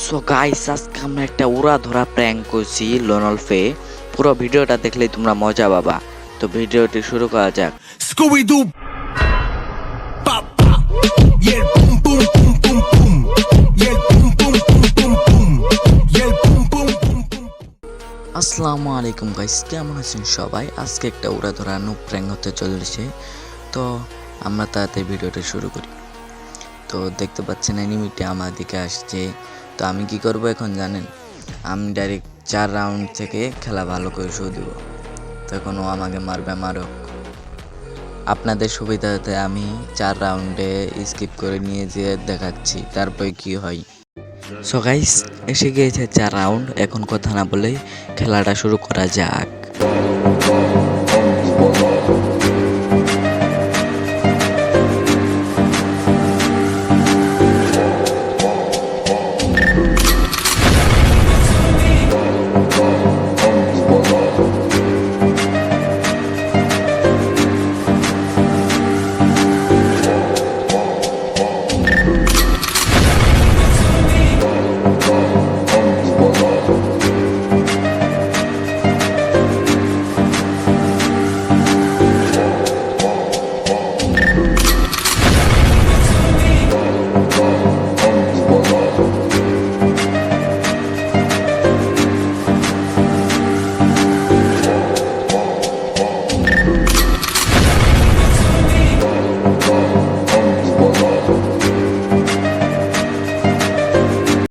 So guys, আজকে আমরা একটা উড়া ধরা প্র্যাঙ্ক করছি লোনলফে। পুরো ভিডিওটা দেখলেই তোমরা মজা পাবা। তো ভিডিওটি শুরু করা যাক। Scooby Doo, pop pop, yeah, boom boom boom boom boom, yeah, boom boom boom boom boom, yeah, boom boom boom boom. আসসালামু আলাইকুম গাইস, কেমন আছেন সবাই? আজকে একটা উড়া ধরা নুক প্র্যাঙ্ক হতে চলেছে। তো আমরা তাড়াতাড়ি ভিডিওটা শুরু করি। তো দেখতে পাচ্ছেন এনিমিটি আমার দিকে আসছে। তো আমি কি করব এখন জানেন? আমি ডাইরেক্ট 4 রাউন্ড থেকে খেলা ভালো করে শুরু দেব। তখন ও আমাকে মারবে, মারুক। আপনাদের সুবিধাতে আমি 4 রাউন্ডে স্কিপ করে নিয়ে যেয়ে দেখাচ্ছি তারপরে কি হয়। সো গাইস, এসে গিয়েছে 4 রাউন্ড। এখন কথা না বলে খেলাটা শুরু করা যাক।